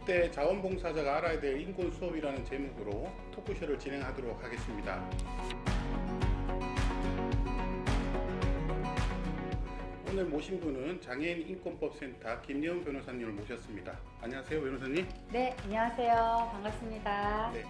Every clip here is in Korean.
20대 자원봉사자가 알아야 될 인권 수업이라는 제목으로 토크쇼를 진행하도록 하겠습니다. 오늘 모신 분은 장애인 인권법센터 김예훈 변호사님을 모셨습니다. 안녕하세요, 변호사님. 네, 안녕하세요. 반갑습니다. 네.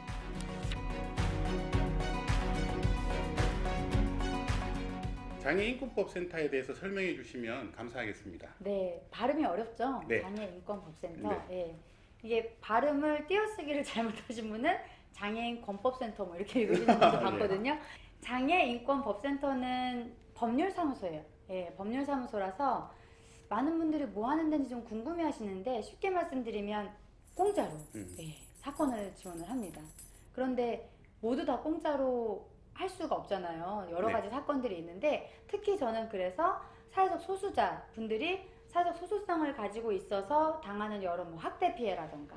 장애인권법센터에 대해서 설명해 주시면 감사하겠습니다. 네, 발음이 어렵죠? 네. 장애인권법센터. 네. 예. 이게 발음을 띄어쓰기를 잘못하신 분은 장애인권법센터 뭐 이렇게 읽으시는 분도 봤거든요. 장애인권법센터는 법률사무소예요. 예, 법률사무소라서 많은 분들이 뭐 하는 데인지 좀 궁금해 하시는데 쉽게 말씀드리면 공짜로 예, 사건을 지원을 합니다. 그런데 모두 다 공짜로 할 수가 없잖아요. 여러 가지 사건들이 있는데 특히 저는 그래서 사회적 소수자 분들이 사회적 소수성을 가지고 있어서 당하는 여러 학대 피해라던가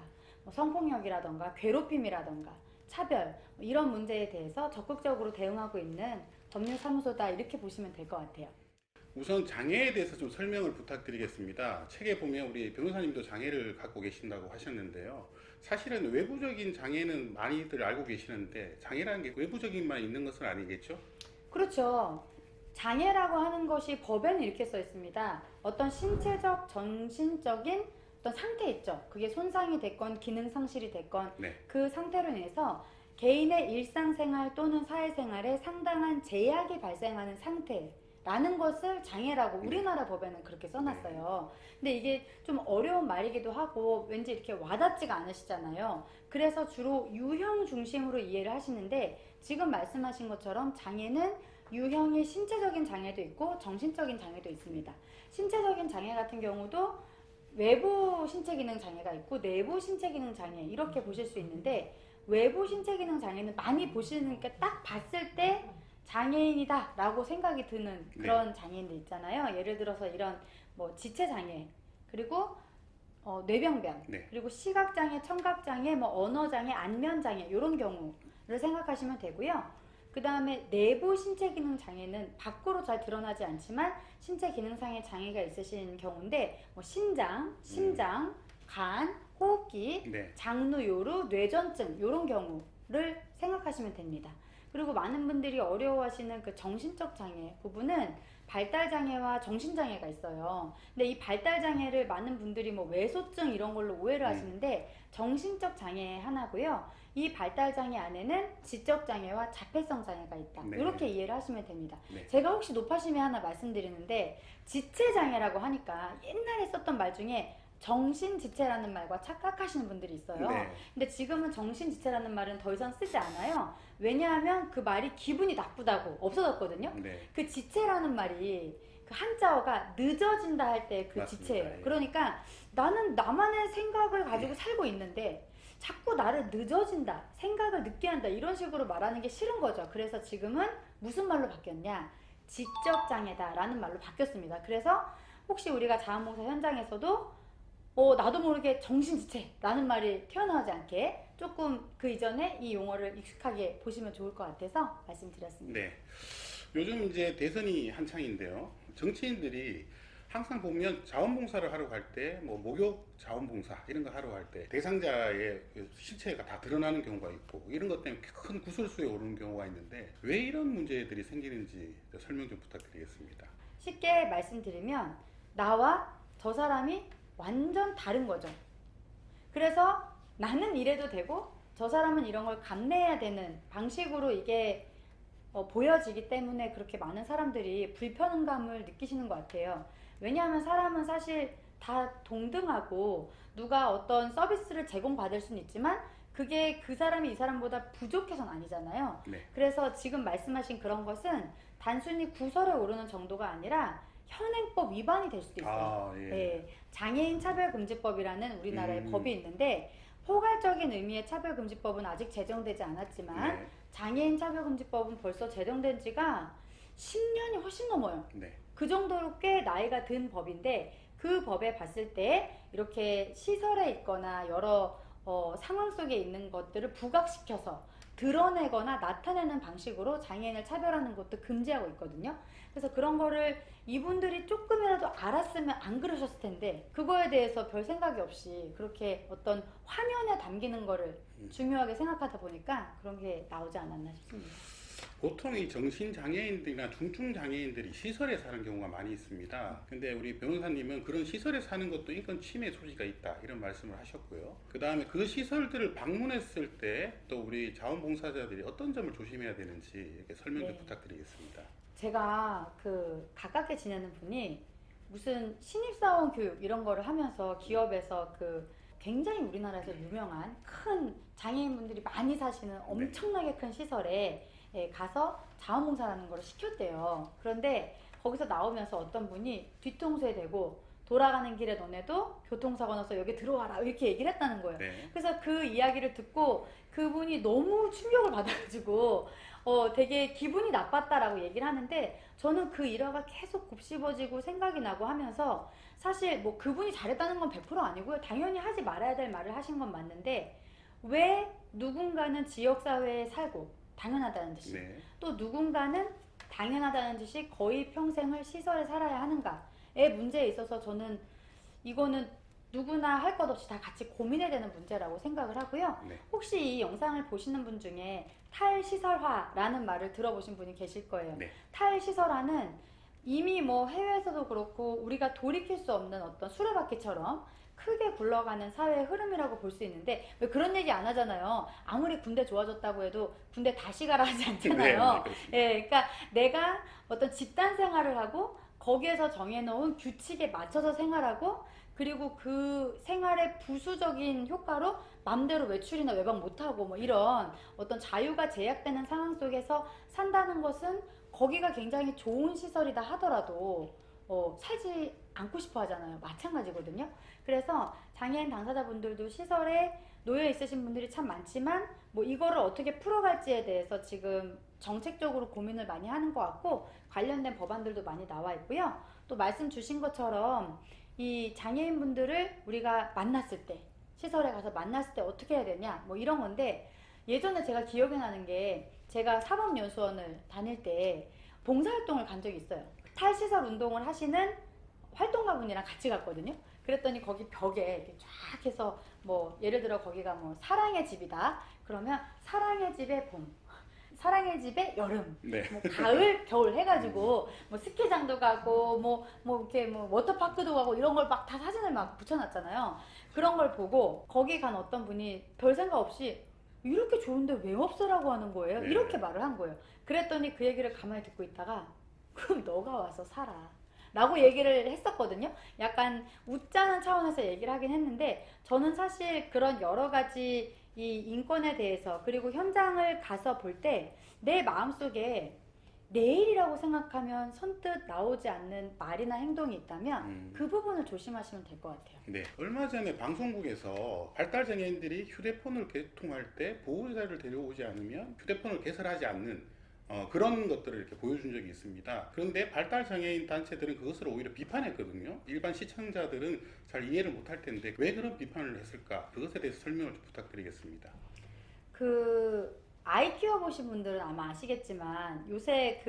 성폭력이라던가 괴롭힘이라던가 차별 이런 문제에 대해서 적극적으로 대응하고 있는 법률사무소다 이렇게 보시면 될 것 같아요. 우선 장애에 대해서 좀 설명을 부탁드리겠습니다. 책에 보면 우리 변호사님도 장애를 갖고 계신다고 하셨는데요. 사실은 외부적인 장애는 많이들 알고 계시는데 장애라는 게 외부적인만 있는 것은 아니겠죠? 그렇죠. 장애라고 하는 것이 법에는 이렇게 써 있습니다. 어떤 신체적, 정신적인 어떤 상태 있죠. 그게 손상이 됐건 기능 상실이 됐건 그 상태로 인해서 개인의 일상생활 또는 사회생활에 상당한 제약이 발생하는 상태라는 것을 장애라고 우리나라 법에는 그렇게 써놨어요. 근데 이게 좀 어려운 말이기도 하고 왠지 이렇게 와닿지가 않으시잖아요. 그래서 주로 유형 중심으로 이해를 하시는데 지금 말씀하신 것처럼 장애는 유형의 신체적인 장애도 있고 정신적인 장애도 있습니다. 신체적인 장애 같은 경우도 외부 신체기능 장애가 있고 내부 신체기능 장애 이렇게 보실 수 있는데 외부 신체기능 장애는 많이 보시는 게 딱 봤을 때 장애인이다 라고 생각이 드는 그런 장애인들 있잖아요. 예를 들어서 이런 뭐 지체장애 그리고 뇌병변 그리고 시각장애, 청각장애, 뭐 언어장애, 안면장애 이런 경우를 생각하시면 되고요. 그 다음에 내부 신체기능 장애는 밖으로 잘 드러나지 않지만 신체기능상의 장애가 있으신 경우인데 뭐 신장, 심장, 간, 호흡기, 장루, 요루, 뇌전증 이런 경우를 생각하시면 됩니다. 그리고 많은 분들이 어려워하시는 그 정신적 장애 부분은 발달장애와 정신장애가 있어요. 근데 이 발달장애를 많은 분들이 뭐 외소증 이런 걸로 오해를 하시는데 정신적 장애 하나고요. 이 발달장애 안에는 지적장애와 자폐성 장애가 있다. 이렇게 이해를 하시면 됩니다. 제가 혹시 높아심에 하나 말씀드리는데 지체장애라고 하니까 옛날에 썼던 말 중에 정신지체라는 말과 착각하시는 분들이 있어요. 근데 지금은 정신지체라는 말은 더 이상 쓰지 않아요. 왜냐하면 그 말이 기분이 나쁘다고 없어졌거든요. 그 지체라는 말이 그 한자어가 늦어진다 할 때 그 지체예요. 그러니까 나는 나만의 생각을 가지고 살고 있는데 자꾸 나를 늦어진다, 생각을 늦게 한다 이런 식으로 말하는 게 싫은 거죠. 그래서 지금은 무슨 말로 바뀌었냐? 지적장애다라는 말로 바뀌었습니다. 그래서 혹시 우리가 자원봉사 현장에서도 나도 모르게 정신지체라는 말이 튀어나오지 않게 조금 그 이전에 이 용어를 익숙하게 보시면 좋을 것 같아서 말씀드렸습니다. 네. 요즘 이제 대선이 한창인데요. 정치인들이 항상 보면 자원봉사를 하러 갈 때, 뭐 목욕 자원봉사 이런 거 하러 갈 때 대상자의 실체가 다 드러나는 경우가 있고 이런 것 때문에 큰 구설수에 오르는 경우가 있는데 왜 이런 문제들이 생기는지 설명 좀 부탁드리겠습니다. 쉽게 말씀드리면 나와 저 사람이 완전 다른 거죠. 그래서 나는 이래도 되고 저 사람은 이런 걸 감내해야 되는 방식으로 이게 보여지기 때문에 그렇게 많은 사람들이 불편감을 느끼시는 것 같아요. 왜냐하면 사람은 사실 다 동등하고 누가 어떤 서비스를 제공받을 수는 있지만 그게 그 사람이 이 사람보다 부족해서는 아니잖아요. 그래서 지금 말씀하신 그런 것은 단순히 구설에 오르는 정도가 아니라 현행법 위반이 될 수도 있어요. 장애인 차별금지법이라는 우리나라의 법이 있는데 포괄적인 의미의 차별금지법은 아직 제정되지 않았지만 장애인 차별금지법은 벌써 제정된 지가 10년이 훨씬 넘어요. 그 정도로 꽤 나이가 든 법인데 그 법에 봤을 때 이렇게 시설에 있거나 여러 상황 속에 있는 것들을 부각시켜서 드러내거나 나타내는 방식으로 장애인을 차별하는 것도 금지하고 있거든요. 그래서 그런 거를 이분들이 조금이라도 알았으면 안 그러셨을 텐데 그거에 대해서 별 생각이 없이 그렇게 어떤 화면에 담기는 거를 중요하게 생각하다 보니까 그런 게 나오지 않았나 싶습니다. 보통 이 정신장애인들이나 중증장애인들이 시설에 사는 경우가 많이 있습니다. 근데 우리 변호사님은 그런 시설에 사는 것도 인권 침해 소지가 있다 이런 말씀을 하셨고요. 그 다음에 그 시설들을 방문했을 때 또 우리 자원봉사자들이 어떤 점을 조심해야 되는지 이렇게 설명 좀 부탁드리겠습니다. 제가 그 가깝게 지내는 분이 무슨 신입사원 교육 이런 거를 하면서 기업에서 그 굉장히 우리나라에서 유명한 큰 장애인분들이 많이 사시는 엄청나게 큰 시설에 가서 자원봉사라는 걸 시켰대요. 그런데 거기서 나오면서 어떤 분이 뒤통수에 대고 돌아가는 길에 너네도 교통사고 나서 여기 들어와라 이렇게 얘기를 했다는 거예요. 네. 그래서 그 이야기를 듣고 그분이 너무 충격을 받아가지고 되게 기분이 나빴다라고 얘기를 하는데 저는 그 일화가 계속 곱씹어지고 생각이 나고 하면서 사실 뭐 그분이 잘했다는 건 100% 아니고요. 당연히 하지 말아야 될 말을 하신 건 맞는데 왜 누군가는 지역사회에 살고 당연하다는 듯이 또 누군가는 당연하다는 듯이 거의 평생을 시설에 살아야 하는가의 문제에 있어서 저는 이거는 누구나 할 것 없이 다 같이 고민해야 되는 문제라고 생각을 하고요. 혹시 이 영상을 보시는 분 중에 탈시설화라는 말을 들어보신 분이 계실 거예요. 탈시설화는 이미 뭐 해외에서도 그렇고 우리가 돌이킬 수 없는 어떤 수레바퀴처럼 크게 굴러가는 사회의 흐름이라고 볼 수 있는데 왜 그런 얘기 안 하잖아요. 아무리 군대 좋아졌다고 해도 군대 다시 가라 하지 않잖아요. 그러니까 내가 어떤 집단 생활을 하고 거기에서 정해놓은 규칙에 맞춰서 생활하고 그리고 그 생활의 부수적인 효과로 맘대로 외출이나 외박 못하고 뭐 이런 어떤 자유가 제약되는 상황 속에서 산다는 것은 거기가 굉장히 좋은 시설이다 하더라도 살지 않고 싶어 하잖아요. 마찬가지거든요. 그래서 장애인 당사자분들도 시설에 놓여 있으신 분들이 참 많지만 뭐 이거를 어떻게 풀어갈지에 대해서 지금 정책적으로 고민을 많이 하는 것 같고 관련된 법안들도 많이 나와 있고요. 또 말씀 주신 것처럼 이 장애인분들을 우리가 만났을 때 시설에 가서 만났을 때 어떻게 해야 되냐 뭐 이런 건데 예전에 제가 기억이 나는 게 제가 사법연수원을 다닐 때 봉사활동을 간 적이 있어요. 탈시설 운동을 하시는 활동가분이랑 같이 갔거든요. 그랬더니 거기 벽에 이렇게 쫙 해서 뭐 예를 들어 거기가 뭐 사랑의 집이다 그러면 사랑의 집의 봄 사랑의 집의 여름, 뭐 가을, 겨울 해가지고 뭐 스키장도 가고 뭐 이렇게 뭐 워터파크도 가고 이런 걸 막 다 사진을 막 붙여놨잖아요. 그런 걸 보고 거기 간 어떤 분이 별 생각 없이 이렇게 좋은데 왜 없애라고 하는 거예요? 이렇게 말을 한 거예요. 그랬더니 그 얘기를 가만히 듣고 있다가 그럼 너가 와서 살아. 라고 얘기를 했었거든요. 약간 웃자는 차원에서 얘기를 하긴 했는데 저는 사실 그런 여러 가지 이 인권에 대해서 그리고 현장을 가서 볼 때 내 마음속에 내일이라고 생각하면 선뜻 나오지 않는 말이나 행동이 있다면 그 부분을 조심하시면 될 것 같아요. 네, 얼마 전에 방송국에서 발달장애인들이 휴대폰을 개통할 때 보호자를 데려오지 않으면 휴대폰을 개설하지 않는 그런 것들을 이렇게 보여준 적이 있습니다. 그런데 발달장애인 단체들은 그것을 오히려 비판했거든요. 일반 시청자들은 잘 이해를 못할 텐데 왜 그런 비판을 했을까? 그것에 대해서 설명을 좀 부탁드리겠습니다. 아이 키워보신 분들은 아마 아시겠지만 요새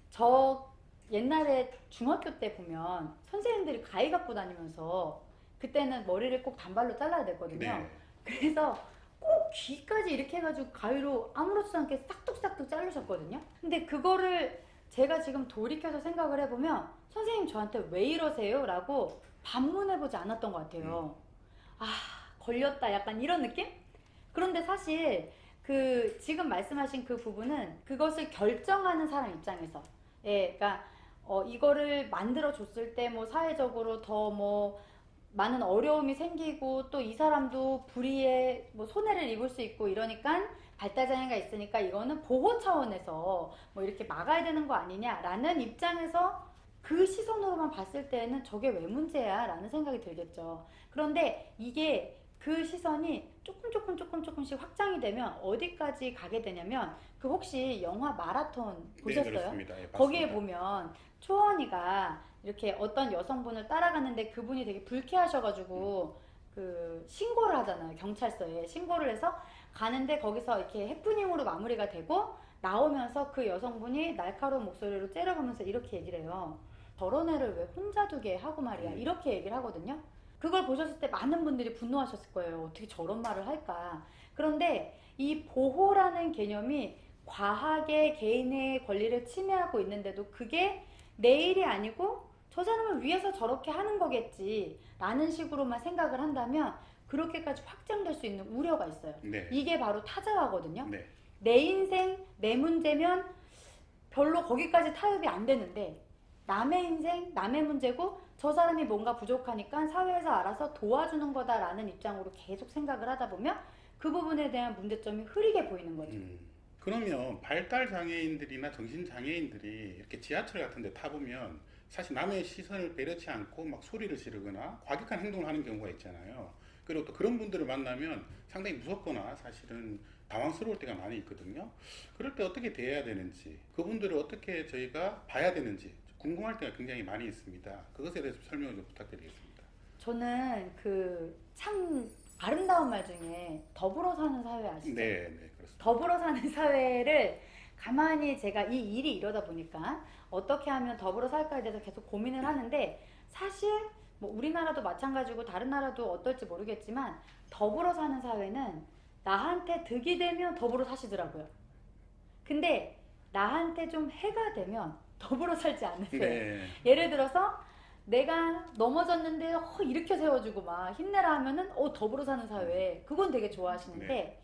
저 옛날에 중학교 때 보면 선생님들이 가위 갖고 다니면서 그때는 머리를 꼭 단발로 잘라야 됐거든요. 그래서 꼭 귀까지 이렇게 해가지고 가위로 아무렇지도 않게 싹둑싹둑 자르셨거든요. 근데 그거를 제가 지금 돌이켜서 생각을 해보면 선생님 저한테 왜 이러세요? 라고 반문해보지 않았던 것 같아요. 아 걸렸다 약간 이런 느낌? 그런데 사실 지금 말씀하신 그 부분은 그것을 결정하는 사람 입장에서 그러니까 이거를 만들어 줬을 때 뭐 사회적으로 더 뭐 많은 어려움이 생기고 또 이 사람도 불의에 뭐 손해를 입을 수 있고 이러니까 발달장애가 있으니까 이거는 보호 차원에서 뭐 이렇게 막아야 되는 거 아니냐라는 입장에서 그 시선으로만 봤을 때는 저게 왜 문제야 라는 생각이 들겠죠. 그런데 이게 그 시선이 조금씩 확장이 되면 어디까지 가게 되냐면 혹시 영화 마라톤 보셨어요? 네, 그렇습니다. 예, 거기에 보면 초원이가 이렇게 어떤 여성분을 따라가는데 그분이 되게 불쾌하셔가지고 신고를 하잖아요. 경찰서에 신고를 해서 가는데 거기서 이렇게 해프닝으로 마무리가 되고 나오면서 그 여성분이 날카로운 목소리로 째려보면서 이렇게 얘기를 해요. 저런 애를 왜 혼자 두게 하고 말이야. 이렇게 얘기를 하거든요. 그걸 보셨을 때 많은 분들이 분노하셨을 거예요. 어떻게 저런 말을 할까. 그런데 이 보호라는 개념이 과하게 개인의 권리를 침해하고 있는데도 그게 내 일이 아니고 저 사람을 위해서 저렇게 하는 거겠지 라는 식으로만 생각을 한다면 그렇게까지 확장될 수 있는 우려가 있어요. 네. 이게 바로 타자화거든요. 네. 내 인생, 내 문제면 별로 거기까지 타협이 안 되는데 남의 인생, 남의 문제고 저 사람이 뭔가 부족하니까 사회에서 알아서 도와주는 거다라는 입장으로 계속 생각을 하다 보면 그 부분에 대한 문제점이 흐리게 보이는 거죠. 그러면 발달 장애인들이나 정신 장애인들이 이렇게 지하철 같은 데 타보면 사실 남의 시선을 배려치 않고 막 소리를 지르거나 과격한 행동을 하는 경우가 있잖아요. 그리고 또 그런 분들을 만나면 상당히 무섭거나 사실은 당황스러울 때가 많이 있거든요. 그럴 때 어떻게 대해야 되는지, 그분들을 어떻게 저희가 봐야 되는지 궁금할 때가 굉장히 많이 있습니다. 그것에 대해서 설명을 좀 부탁드리겠습니다. 저는 그 참 아름다운 말 중에 더불어 사는 사회 아시죠? 네, 네, 그렇습니다. 더불어 사는 사회를 가만히 제가 이 일이 이러다 보니까 어떻게 하면 더불어 살까에 대해서 계속 고민을 하는데 사실 뭐 우리나라도 마찬가지고 다른 나라도 어떨지 모르겠지만 더불어 사는 사회는 나한테 득이 되면 더불어 사시더라고요. 근데 나한테 좀 해가 되면 더불어 살지 않으세요. 네. 예를 들어서 내가 넘어졌는데 일으켜 세워주고 막 힘내라 하면은 더불어 사는 사회 그건 되게 좋아하시는데 네.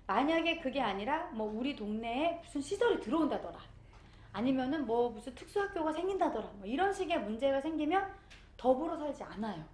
만약에 그게 아니라 뭐 우리 동네에 무슨 시설이 들어온다더라 아니면은 뭐 무슨 특수학교가 생긴다더라 뭐 이런 식의 문제가 생기면 더불어 살지 않아요.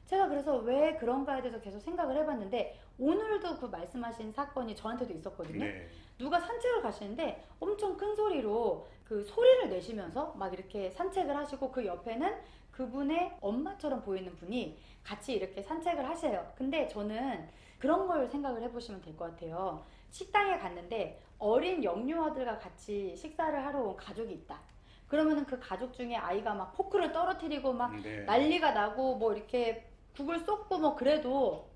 제가 그래서 왜 그런가에 대해서 계속 생각을 해봤는데 오늘도 그 말씀하신 사건이 저한테도 있었거든요. 네. 누가 산책을 가시는데 엄청 큰 소리로 그 소리를 내시면서 막 이렇게 산책을 하시고 그 옆에는 그분의 엄마처럼 보이는 분이 같이 이렇게 산책을 하세요. 근데 저는 그런 걸 생각을 해보시면 될 것 같아요. 식당에 갔는데 어린 영유아들과 같이 식사를 하러 온 가족이 있다. 그러면은 그 가족 중에 아이가 막 포크를 떨어뜨리고 막 네. 난리가 나고 뭐 이렇게 국을 쏟고 뭐 그래도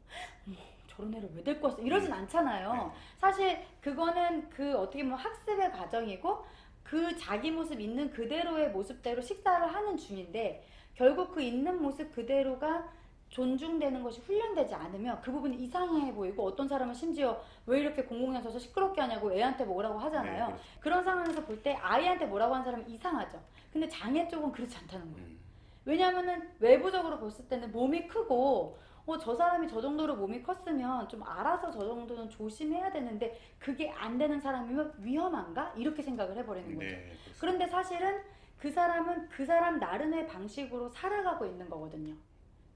저런 애를 왜 데리고 왔어 이러진 않잖아요. 네. 사실 그거는 그 어떻게 보면 학습의 과정이고 그 자기 모습 있는 그대로의 모습대로 식사를 하는 중인데 결국 그 있는 모습 그대로가 존중되는 것이 훈련되지 않으면 그 부분이 이상해 보이고 어떤 사람은 심지어 왜 이렇게 공공장 서서 시끄럽게 하냐고 애한테 뭐라고 하잖아요. 네, 그런 상황에서 볼 때 아이한테 뭐라고 하는 사람은 이상하죠. 근데 장애 쪽은 그렇지 않다는 거예요. 왜냐하면은 외부적으로 봤을 때는 몸이 크고 저 사람이 저 정도로 몸이 컸으면 좀 알아서 저 정도는 조심해야 되는데 그게 안 되는 사람이면 위험한가? 이렇게 생각을 해버리는 거죠. 네, 그런데 사실은 그 사람은 그 사람 나름의 방식으로 살아가고 있는 거거든요.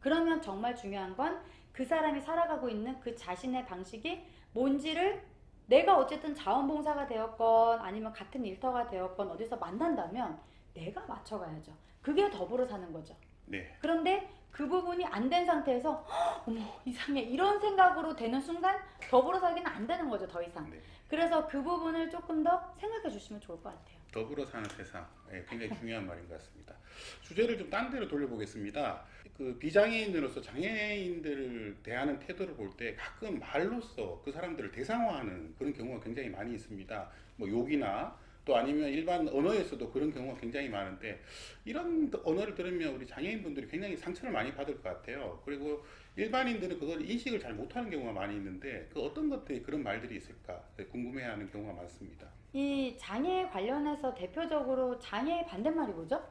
그러면 정말 중요한 건 그 사람이 살아가고 있는 그 자신의 방식이 뭔지를 내가 어쨌든 자원봉사가 되었건 아니면 같은 일터가 되었건 어디서 만난다면 내가 맞춰가야죠. 그게 더불어 사는 거죠. 네. 그런데 그 부분이 안 된 상태에서 어머 이상해 이런 생각으로 되는 순간 더불어 살기는 안 되는 거죠. 더 이상. 네. 그래서 그 부분을 조금 더 생각해 주시면 좋을 것 같아요. 더불어 사는 세상, 굉장히 중요한 말인 것 같습니다. 주제를 좀 딴 데로 돌려보겠습니다. 그 비장애인으로서 장애인들을 대하는 태도를 볼 때 가끔 말로써 그 사람들을 대상화하는 그런 경우가 굉장히 많이 있습니다. 뭐 욕이나 또 아니면 일반 언어에서도 그런 경우가 굉장히 많은데 이런 언어를 들으면 우리 장애인분들이 굉장히 상처를 많이 받을 것 같아요. 그리고 일반인들은 그걸 인식을 잘 못하는 경우가 많이 있는데 그 어떤 것들이 그런 말들이 있을까 궁금해하는 경우가 많습니다. 이 장애 관련해서 대표적으로 장애의 반대말이 뭐죠?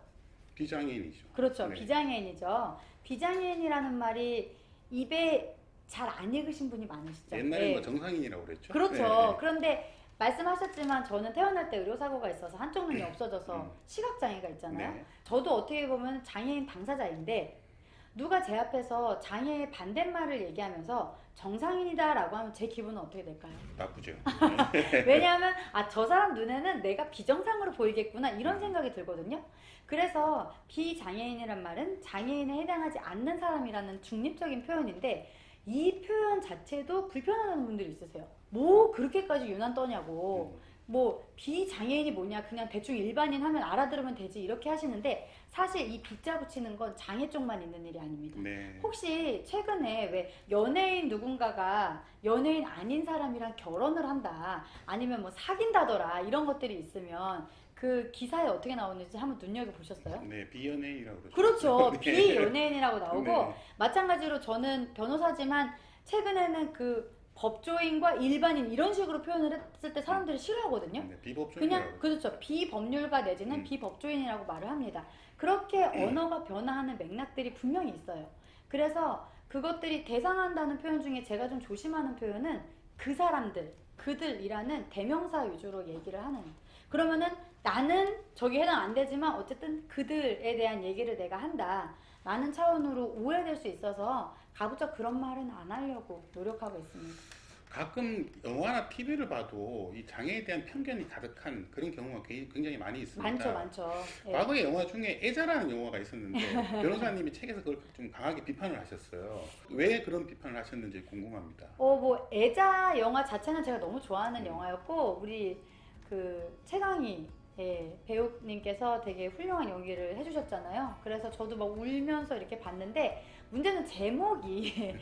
비장애인이죠. 그렇죠. 네. 비장애인이죠. 비장애인이라는 말이 입에 잘 안 읽으신 분이 많으시죠. 옛날에 뭐 정상인이라고 그랬죠. 그렇죠. 네. 그런데 말씀하셨지만 저는 태어날 때 의료사고가 있어서 한쪽 눈이 없어져서 시각장애가 있잖아요. 네. 저도 어떻게 보면 장애인 당사자인데 누가 제 앞에서 장애의 반대말을 얘기하면서 정상인이다 라고 하면 제 기분은 어떻게 될까요? 나쁘죠. 왜냐하면 저 사람 눈에는 내가 비정상으로 보이겠구나 이런 생각이 들거든요. 그래서 비장애인이란 말은 장애인에 해당하지 않는 사람이라는 중립적인 표현인데 이 표현 자체도 불편하다는 분들이 있으세요. 뭐 그렇게까지 유난 떠냐고. 뭐 비장애인이 뭐냐 그냥 대충 일반인 하면 알아들으면 되지 이렇게 하시는데 사실 이 빗자 붙이는 건 장애 쪽만 있는 일이 아닙니다. 네. 혹시 최근에 왜 연예인 누군가가 연예인 아닌 사람이랑 결혼을 한다 아니면 뭐 사귄다더라 이런 것들이 있으면 그 기사에 어떻게 나오는지 한번 눈여겨보셨어요? 네, 비연예인이라고 그러죠. 그렇죠. 네. 비연예인이라고 나오고 네. 마찬가지로 저는 변호사지만 최근에는 그 법조인과 일반인 이런 식으로 표현을 했을 때 사람들이 싫어하거든요. 네, 비법조인이라고 그냥 그렇죠. 비법률가 내지는 음. 비법조인이라고 말을 합니다. 그렇게 언어가 변화하는 맥락들이 분명히 있어요. 그래서 그것들이 대상한다는 표현 중에 제가 좀 조심하는 표현은 그 사람들, 그들이라는 대명사 위주로 얘기를 하는. 그러면은 나는 저기 해당 안 되지만 어쨌든 그들에 대한 얘기를 내가 한다. 라는 차원으로 오해될 수 있어서 가급적 그런 말은 안 하려고 노력하고 있습니다. 가끔 영화나 TV를 봐도 이 장애에 대한 편견이 가득한 그런 경우가 굉장히 많이 있습니다. 많죠, 많죠. 예. 과거에 영화 중에 애자라는 영화가 있었는데 변호사님이 책에서 그걸 좀 강하게 비판을 하셨어요. 왜 그런 비판을 하셨는지 궁금합니다. 뭐 애자 영화 자체는 제가 너무 좋아하는 영화였고 우리 그 최강희 배우님께서 되게 훌륭한 연기를 해주셨잖아요. 그래서 저도 막 울면서 이렇게 봤는데 문제는 제목이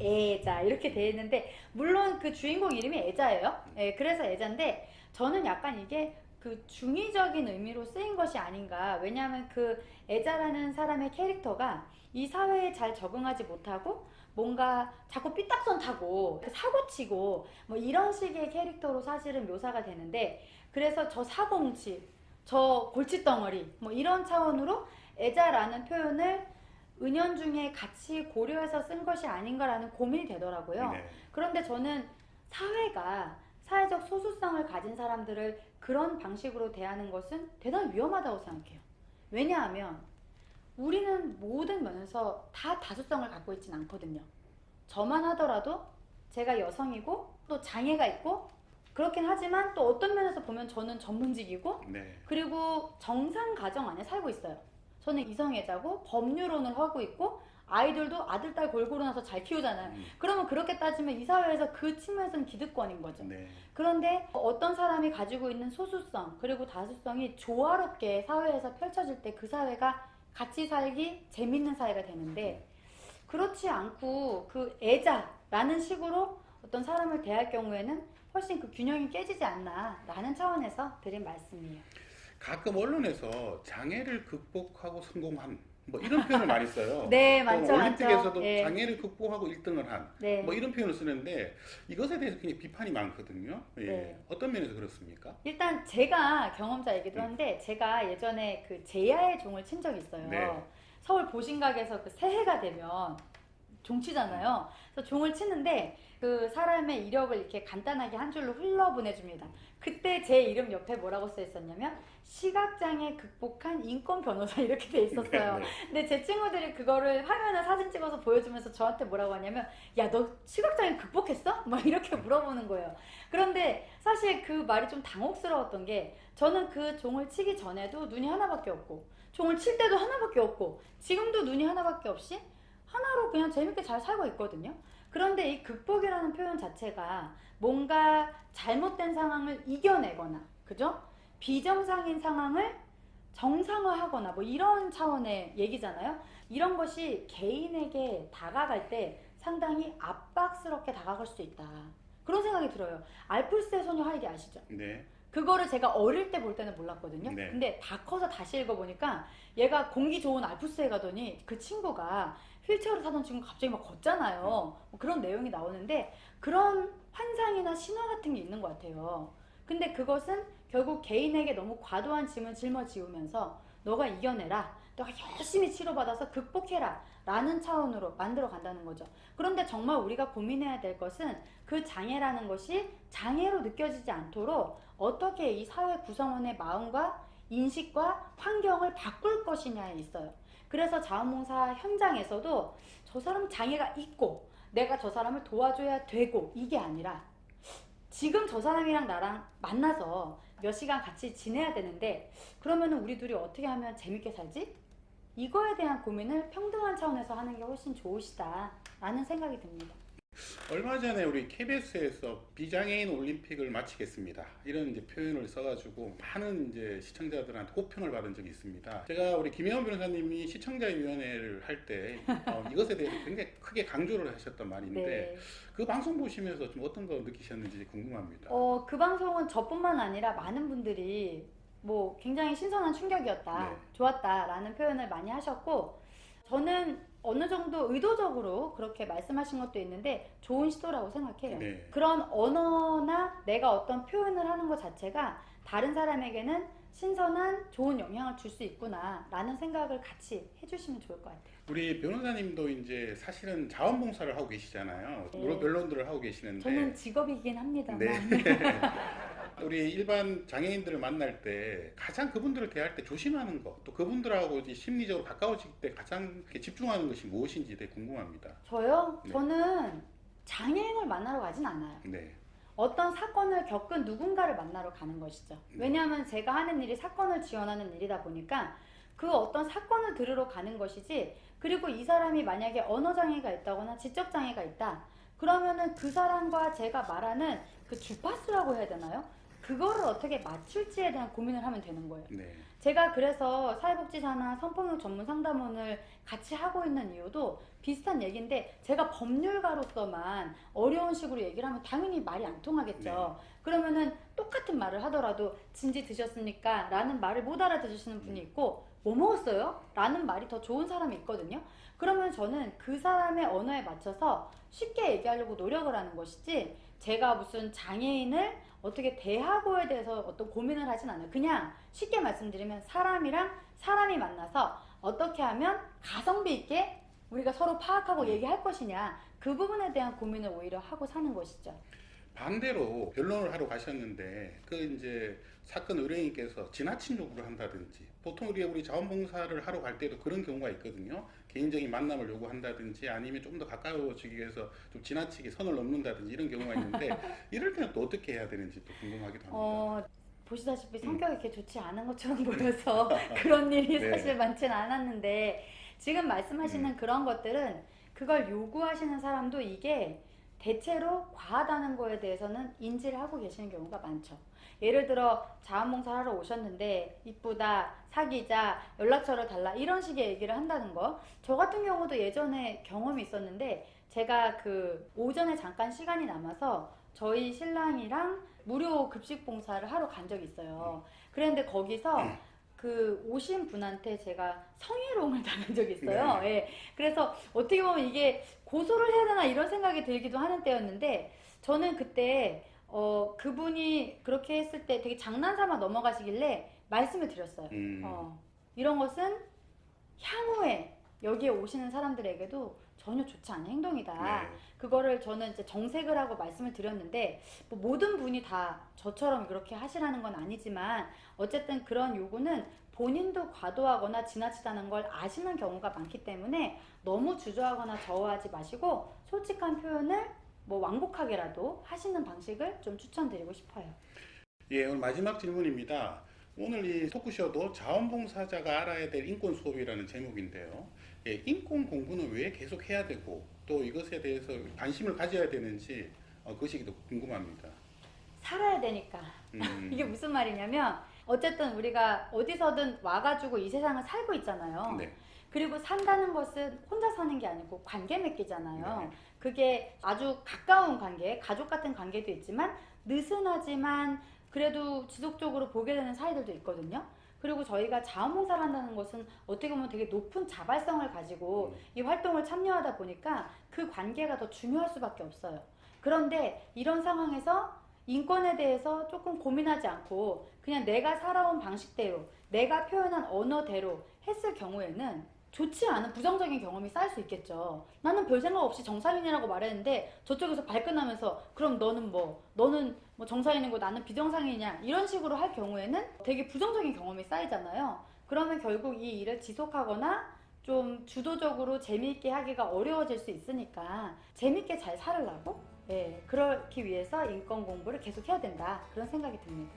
애자 이렇게 돼 있는데 물론 그 주인공 이름이 애자예요. 그래서 애자인데 저는 약간 이게 그 중의적인 의미로 쓰인 것이 아닌가. 왜냐하면 그 애자라는 사람의 캐릭터가 이 사회에 잘 적응하지 못하고 뭔가 자꾸 삐딱선 타고 사고치고 뭐 이런 식의 캐릭터로 사실은 묘사가 되는데 그래서 저 사고뭉치, 저 골칫덩어리 뭐 이런 차원으로 애자라는 표현을 은연중에 같이 고려해서 쓴 것이 아닌가라는 고민이 되더라고요. 네. 그런데 저는 사회가 사회적 소수성을 가진 사람들을 그런 방식으로 대하는 것은 대단히 위험하다고 생각해요. 왜냐하면 우리는 모든 면에서 다 다수성을 갖고 있진 않거든요. 저만 하더라도 제가 여성이고 또 장애가 있고 그렇긴 하지만 또 어떤 면에서 보면 저는 전문직이고 네. 그리고 정상 가정 안에 살고 있어요. 저는 이성애자고 법률혼을 하고 있고 아이들도 아들, 딸 골고루 나서 잘 키우잖아요. 그러면 그렇게 따지면 이 사회에서 그 측면에서는 기득권인 거죠. 네. 그런데 어떤 사람이 가지고 있는 소수성 그리고 다수성이 조화롭게 사회에서 펼쳐질 때 그 사회가 같이 살기 재밌는 사회가 되는데 그렇지 않고 그 애자라는 식으로 어떤 사람을 대할 경우에는 훨씬 그 균형이 깨지지 않나 라는 차원에서 드린 말씀이에요. 가끔 언론에서 장애를 극복하고 성공한 뭐 이런 표현을 많이 써요. 네, 또 많죠, 올림픽에서도 많죠. 장애를 극복하고 1등을 한 네. 뭐 이런 표현을 쓰는데 이것에 대해서 굉장히 비판이 많거든요. 예. 네. 어떤 면에서 그렇습니까? 일단 제가 경험자이기도 한데 제가 예전에 그 제야의 종을 친 적이 있어요. 네. 서울 보신각에서 그 새해가 되면 종 치잖아요. 그래서 종을 치는데 그 사람의 이력을 이렇게 간단하게 한 줄로 흘러보내줍니다. 그때 제 이름 옆에 뭐라고 써 있었냐면 시각장애 극복한 인권 변호사 이렇게 돼 있었어요. 네. 근데 제 친구들이 그거를 화면에 사진 찍어서 보여주면서 저한테 뭐라고 하냐면 야, 너 시각장애 극복했어? 막 이렇게 물어보는 거예요. 그런데 사실 그 말이 좀 당혹스러웠던 게 저는 그 종을 치기 전에도 눈이 하나밖에 없고 종을 칠 때도 하나밖에 없고 지금도 눈이 하나밖에 없이 하나로 그냥 재밌게 잘 살고 있거든요. 그런데 이 극복이라는 표현 자체가 뭔가 잘못된 상황을 이겨내거나, 그죠? 비정상인 상황을 정상화하거나 뭐 이런 차원의 얘기잖아요. 이런 것이 개인에게 다가갈 때 상당히 압박스럽게 다가갈 수 있다. 그런 생각이 들어요. 알프스의 소녀 하이디 아시죠? 네. 그거를 제가 어릴 때 볼 때는 몰랐거든요. 네. 근데 다 커서 다시 읽어보니까 얘가 공기 좋은 알프스에 가더니 그 친구가 휠체어를 타던 친구가 갑자기 막 걷잖아요. 뭐 그런 내용이 나오는데 그런 환상이나 신화 같은 게 있는 것 같아요. 근데 그것은 결국 개인에게 너무 과도한 짐을 짊어지우면서 너가 이겨내라. 너가 열심히 치료받아서 극복해라. 라는 차원으로 만들어 간다는 거죠. 그런데 정말 우리가 고민해야 될 것은 그 장애라는 것이 장애로 느껴지지 않도록 어떻게 이 사회 구성원의 마음과 인식과 환경을 바꿀 것이냐에 있어요. 그래서 자원봉사 현장에서도 저 사람 장애가 있고 내가 저 사람을 도와줘야 되고 이게 아니라 지금 저 사람이랑 나랑 만나서 몇 시간 같이 지내야 되는데 그러면 우리 둘이 어떻게 하면 재밌게 살지? 이거에 대한 고민을 평등한 차원에서 하는 게 훨씬 좋으시다 라는 생각이 듭니다. 얼마 전에 우리 KBS에서 비장애인 올림픽을 마치겠습니다. 이런 이제 표현을 써가지고 많은 이제 시청자들한테 호평을 받은 적이 있습니다. 제가 우리 김혜원 변호사님이 시청자위원회를 할 때 이것에 대해서 굉장히 크게 강조를 하셨던 말인데 네. 그 방송 보시면서 좀 어떤 거 느끼셨는지 궁금합니다. 그 방송은 저뿐만 아니라 많은 분들이 뭐 굉장히 신선한 충격이었다, 네. 좋았다라는 표현을 많이 하셨고, 저는 어느 정도 의도적으로 그렇게 말씀하신 것도 있는데 좋은 시도라고 생각해요. 네. 그런 언어나 내가 어떤 표현을 하는 것 자체가 다른 사람에게는 신선한 좋은 영향을 줄 수 있구나 라는 생각을 같이 해주시면 좋을 것 같아요. 우리 변호사님도 이제 사실은 자원봉사를 하고 계시잖아요. 네. 여러 변론들을 하고 계시는데 저는 직업이긴 합니다만 네. 우리 일반 장애인들을 만날 때 가장 그분들을 대할 때 조심하는 것, 또 그분들하고 이제 심리적으로 가까워질 때 가장 이렇게 집중하는 것이 무엇인지 되게 궁금합니다. 저요? 네. 저는 장애인을 만나러 가진 않아요. 네. 어떤 사건을 겪은 누군가를 만나러 가는 것이죠. 왜냐하면 제가 하는 일이 사건을 지원하는 일이다 보니까 그 어떤 사건을 들으러 가는 것이지, 그리고 이 사람이 만약에 언어장애가 있다거나 지적장애가 있다 그러면은 그 사람과 제가 말하는 그 주파수라고 해야 되나요? 그거를 어떻게 맞출지에 대한 고민을 하면 되는 거예요. 네. 제가 그래서 사회복지사나 성폭력 전문 상담원을 같이 하고 있는 이유도 비슷한 얘기인데, 제가 법률가로서만 어려운 식으로 얘기를 하면 당연히 말이 안 통하겠죠. 그러면은 똑같은 말을 하더라도 진지 드셨습니까? 라는 말을 못 알아들으시는 분이 있고, 뭐 먹었어요? 라는 말이 더 좋은 사람이 있거든요. 그러면 저는 그 사람의 언어에 맞춰서 쉽게 얘기하려고 노력을 하는 것이지, 제가 무슨 장애인을 어떻게 대하고에 대해서 어떤 고민을 하진 않아요. 그냥 쉽게 말씀드리면 사람이랑 사람이 만나서 어떻게 하면 가성비 있게 우리가 서로 파악하고 얘기할 것이냐, 그 부분에 대한 고민을 오히려 하고 사는 것이죠. 반대로 변론을 하러 가셨는데 그 이제 사건 의뢰인께서 지나친 요구를 한다든지, 보통 우리 자원봉사를 하러 갈 때도 그런 경우가 있거든요. 개인적인 만남을 요구한다든지 아니면 좀 더 가까워지기 위해서 좀 지나치게 선을 넘는다든지 이런 경우가 있는데 이럴 때는 또 어떻게 해야 되는지 또 궁금하기도 합니다. 보시다시피 성격이 이렇게 좋지 않은 것처럼 보여서 그런 일이 네. 사실 많지는 않았는데, 지금 말씀하시는 그런 것들은 그걸 요구하시는 사람도 이게 대체로 과하다는 거에 대해서는 인지를 하고 계시는 경우가 많죠. 예를 들어 자원봉사를 하러 오셨는데 이쁘다, 사귀자, 연락처를 달라 이런 식의 얘기를 한다는 거. 저 같은 경우도 예전에 경험이 있었는데, 제가 그 오전에 잠깐 시간이 남아서 저희 신랑이랑 무료 급식 봉사를 하러 간 적이 있어요. 그랬는데 거기서 그 오신 분한테 제가 성희롱을 당한 적이 있어요. 네. 예. 그래서 어떻게 보면 이게 고소를 해야 되나 이런 생각이 들기도 하는 때였는데, 저는 그때 그분이 그렇게 했을 때 되게 장난삼아 넘어가시길래 말씀을 드렸어요. 이런 것은 향후에 여기에 오시는 사람들에게도 전혀 좋지 않은 행동이다. 네. 그거를 저는 이제 정색을 하고 말씀을 드렸는데, 뭐 모든 분이 다 저처럼 그렇게 하시라는 건 아니지만 어쨌든 그런 요구는 본인도 과도하거나 지나치다는 걸 아시는 경우가 많기 때문에 너무 주저하거나 저어하지 마시고 솔직한 표현을 뭐 완곡하게라도 하시는 방식을 좀 추천드리고 싶어요. 예, 오늘 마지막 질문입니다. 오늘 이 토크쇼도 자원봉사자가 알아야 될 인권 수업이라는 제목인데요. 예, 인권 공부는 왜 계속 해야 되고 또 이것에 대해서 관심을 가져야 되는지 그것이 더 궁금합니다. 살아야 되니까. 이게 무슨 말이냐면, 어쨌든 우리가 어디서든 와가지고 이 세상을 살고 있잖아요. 네. 그리고 산다는 것은 혼자 사는 게 아니고 관계 맺기잖아요. 네. 그게 아주 가까운 관계, 가족 같은 관계도 있지만 느슨하지만 그래도 지속적으로 보게 되는 사이들도 있거든요. 그리고 저희가 자원봉사를 한다는 것은 어떻게 보면 되게 높은 자발성을 가지고 이 활동을 참여하다 보니까 그 관계가 더 중요할 수밖에 없어요. 그런데 이런 상황에서 인권에 대해서 조금 고민하지 않고 그냥 내가 살아온 방식대로, 내가 표현한 언어대로 했을 경우에는 좋지 않은 부정적인 경험이 쌓일 수 있겠죠. 나는 별 생각 없이 정상인이라고 말했는데 저쪽에서 발끈하면서 그럼 너는 뭐 정상인이고 나는 비정상인이냐 이런 식으로 할 경우에는 되게 부정적인 경험이 쌓이잖아요. 그러면 결국 이 일을 지속하거나 좀 주도적으로 재미있게 하기가 어려워질 수 있으니까 재미있게 잘 살으려고, 그렇기 위해서 인권 공부를 계속 해야 된다, 그런 생각이 듭니다.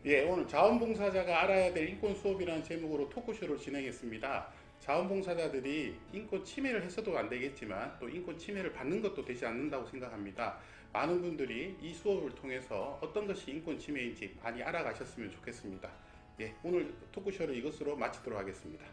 예, 오늘 자원봉사자가 알아야 될 인권 수업이라는 제목으로 토크쇼를 진행했습니다. 자원봉사자들이 인권 침해를 해서도 안 되겠지만 또 인권 침해를 받는 것도 되지 않는다고 생각합니다. 많은 분들이 이 수업을 통해서 어떤 것이 인권 침해인지 많이 알아가셨으면 좋겠습니다. 예, 오늘 토크쇼를 이것으로 마치도록 하겠습니다.